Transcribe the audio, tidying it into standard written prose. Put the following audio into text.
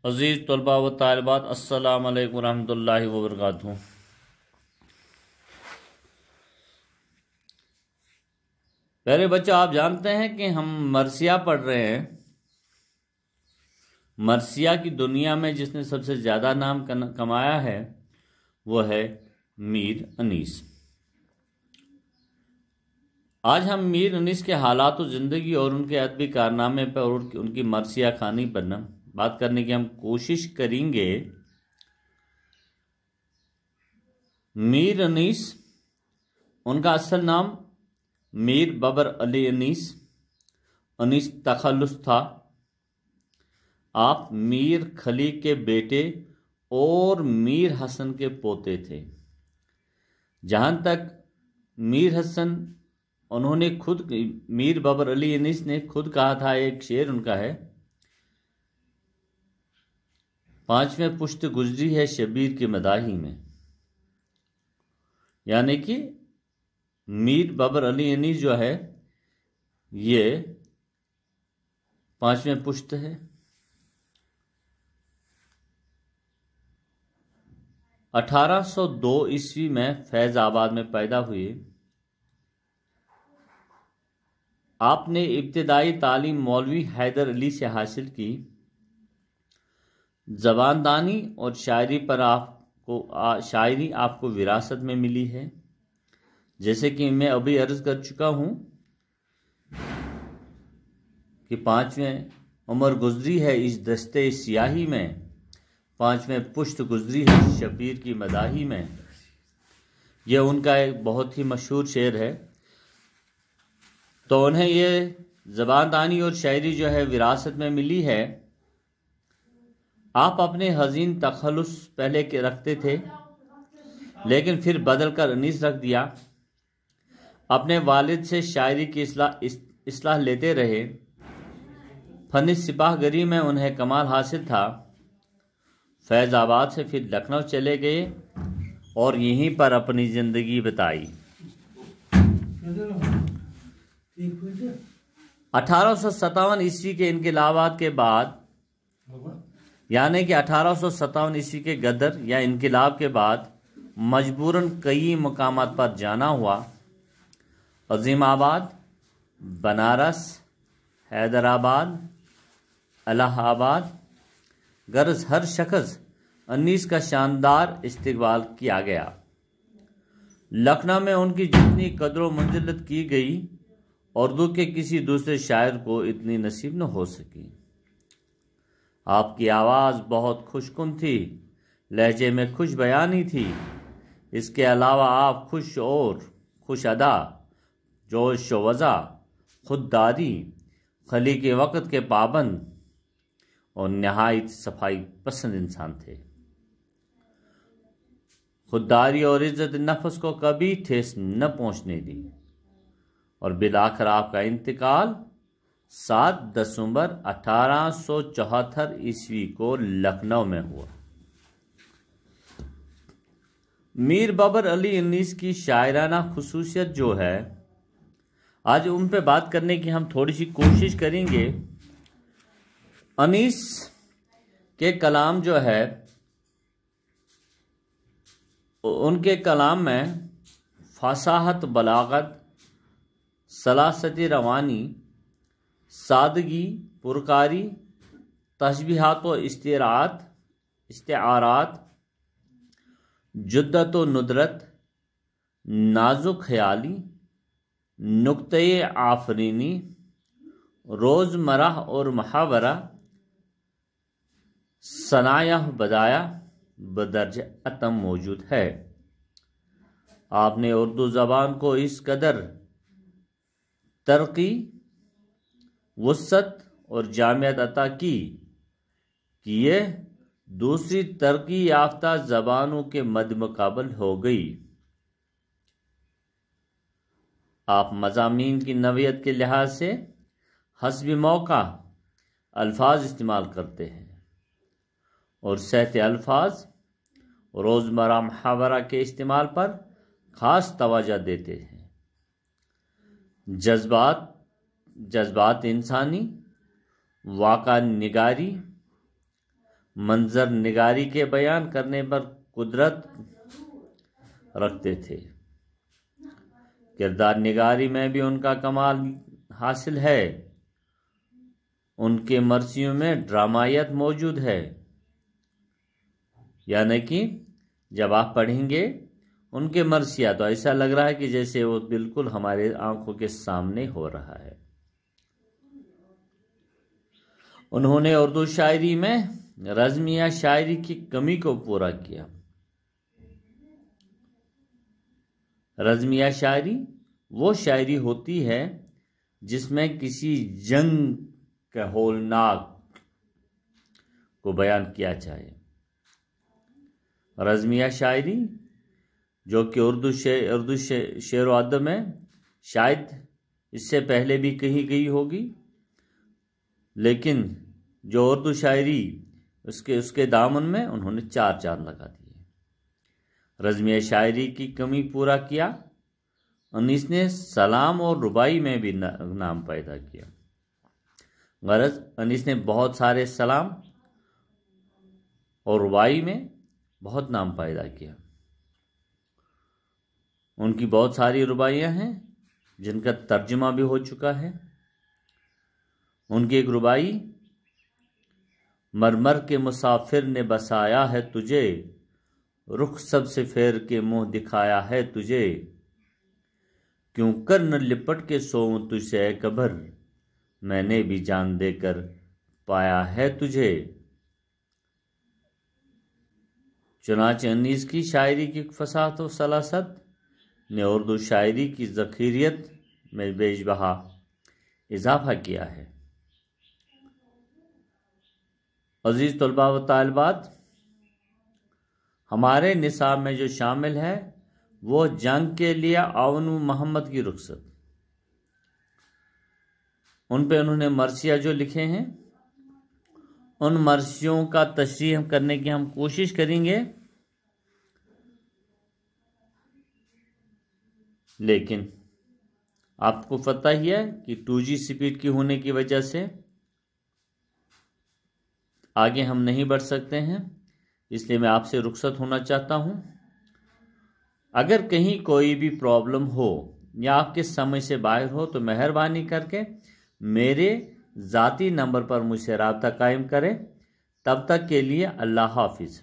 عزیز طلباء و طالبات، السلام علیکم ورحمۃ اللہ وبرکاتہ۔ پیارے بچوں، آپ جانتے ہیں کہ ہم مرثیہ پڑھ رہے ہیں۔ مرثیہ کی دنیا میں جس نے سب سے زیادہ نام کمایا ہے وہ ہے میر انیس۔ آج ہم میر انیس کے حالات و زندگی اور ان کے ادبی کارنامے پر اور ان کی مرثیہ خوانی پر بات کرنے کی ہم کوشش کریں گے۔ میر انیس، ان کا اصل نام میر بابر علی انیس تخلص تھا۔ آپ میر خلی کے بیٹے اور میر حسن کے پوتے تھے۔ جہاں تک میر حسن، انہوں نے خود، میر بابر علی انیس نے خود کہا تھا، ایک شعر ان کا ہے، پانچویں پشت گزری ہے شبیر کی مداحی میں، یعنی کہ میر بابر علی انیس جو ہے یہ پانچویں پشت ہے۔ 1802 عیسوی میں فیض آباد میں پیدا ہوئے۔ آپ نے ابتدائی تعلیم مولوی حیدر علی سے حاصل کی۔ زباندانی اور شاعری آپ کو وراثت میں ملی ہے۔ جیسے کہ میں ابھی عرض کر چکا ہوں کہ پانچویں عمر گزری ہے اس دستے سیاہی میں، پانچویں پشت گزری ہے شبیر کی مداحی میں، یہ ان کا ایک بہت ہی مشہور شعر ہے۔ تو انہیں یہ زباندانی اور شاعری جو ہے وراثت میں ملی ہے۔ آپ اپنے حزین تخلص پہلے کے رکھتے تھے، لیکن پھر بدل کر انیس رکھ دیا۔ اپنے والد سے شاعری کی اصلاح لیتے رہے۔ فن سپاہ گری میں انہیں کمال حاصل تھا۔ فیض آباد سے پھر لکھنؤ چلے گئے اور یہیں پر اپنی زندگی بتائی۔ 1857 عیسوی کے انقلابات کے بعد، یعنی کہ 1857 عیسوی کے غدر یا انقلاب کے بعد مجبوراً کئی مقامات پر جانا ہوا۔ عظیم آباد، بنارس، حیدرآباد، الہ آباد، غرض ہر شخص انیس کا شاندار استقبال کیا گیا۔ لکھنؤ میں ان کی جتنی قدر و منزلت کی گئی، اردو کے کسی دوسرے شاعر کو اتنی نصیب نہ ہو سکی۔ آپ کی آواز بہت خوش کن تھی، لہجے میں خوش بیانی تھی۔ اس کے علاوہ آپ خوش ادا، جوش و وضع، خودداری، خلی کے وقت کے پابند اور نہایت صفائی پسند انسان تھے۔ خودداری اور عزت نفس کو کبھی ٹھیس نہ پہنچنے دی، اور بالآخر آپ کا انتقال 7 دسمبر 1874 عیسوی کو لکھنؤ میں ہوا۔ میر بابر علی انیس کی شاعرانہ خصوصیت جو ہے، آج ان پہ بات کرنے کی ہم تھوڑی سی کوشش کریں گے۔ انیس کے کلام جو ہے، ان کے کلام میں فصاحت، بلاغت، سلاست روانی، سادگی، پرکاری، تشبیہات و استعارات، جدت و ندرت، نازک خیالی، نکتہ آفرینی، روزمرہ اور محاورہ، ثنایا بدایہ بدرجہ اتم موجود ہے۔ آپ نے اردو زبان کو اس قدر ترقی، وسعت اور جامعیت عطا کی کہ یہ دوسری ترقی یافتہ زبانوں کے مد مقابل ہو گئی۔ آپ مضامین کی نوعیت کے لحاظ سے حسب موقع الفاظ استعمال کرتے ہیں، اور صحت الفاظ، روزمرہ محاورہ کے استعمال پر خاص توجہ دیتے ہیں۔ جذبات انسانی، واقعہ نگاری، منظر نگاری کے بیان کرنے پر قدرت رکھتے تھے۔ کردار نگاری میں بھی ان کا کمال حاصل ہے۔ ان کے مرثیوں میں ڈرامائیت موجود ہے، یعنی کہ جب آپ پڑھیں گے ان کے مرثیہ تو ایسا لگ رہا ہے کہ جیسے وہ بالکل ہمارے آنکھوں کے سامنے ہو رہا ہے۔ انہوں نے اردو شاعری میں رزمیہ شاعری کی کمی کو پورا کیا۔ رزمیہ شاعری وہ شاعری ہوتی ہے جس میں کسی جنگ کے ہولناک کو بیان کیا جائے۔ رزمیہ شاعری جو کہ اردو شعر و ادب میں شاید اس سے پہلے بھی کہی گئی ہوگی، لیکن جو اردو شاعری اس کے دامن میں انہوں نے 4 چاند لگا دیے۔ رزمیہ شاعری کی کمی پورا کیا۔ انیس نے سلام اور ربائی میں بھی نام پیدا کیا۔ غرض انیس نے بہت سارے سلام اور ربائی میں بہت نام پیدا کیا۔ ان کی بہت ساری رباعیاں ہیں جن کا ترجمہ بھی ہو چکا ہے۔ ان کی ایک رباعی، مرمر کے مسافر نے بسایا ہے تجھے، رخ سب سے پھیر کے منہ دکھایا ہے تجھے، کیوں کر نہ لپٹ کے سوؤں تجھ سے اے قبر، میں نے بھی جان دے کر پایا ہے تجھے۔ چنانچہ انیس کی شاعری کی فصاحت و سلاست نے اردو شاعری کی ذخیریت میں بیش بہا اضافہ کیا ہے۔ عزیز طلباء و طالبات، ہمارے نصاب میں جو شامل ہے وہ جنگ کے لیے آون محمد کی رخصت، ان پہ انہوں نے مرثیہ جو لکھے ہیں، ان مرثیوں کا تشریح کرنے کی ہم کوشش کریں گے، لیکن آپ کو پتہ ہی ہے کہ 2G سپیڈ کی ہونے کی وجہ سے آگے ہم نہیں بڑھ سکتے ہیں، اس لیے میں آپ سے رخصت ہونا چاہتا ہوں۔ اگر کہیں کوئی بھی پرابلم ہو یا آپ کے سمجھ سے باہر ہو تو مہربانی کر کے میرے ذاتی نمبر پر مجھ سے رابطہ قائم کریں۔ تب تک کے لیے اللہ حافظ۔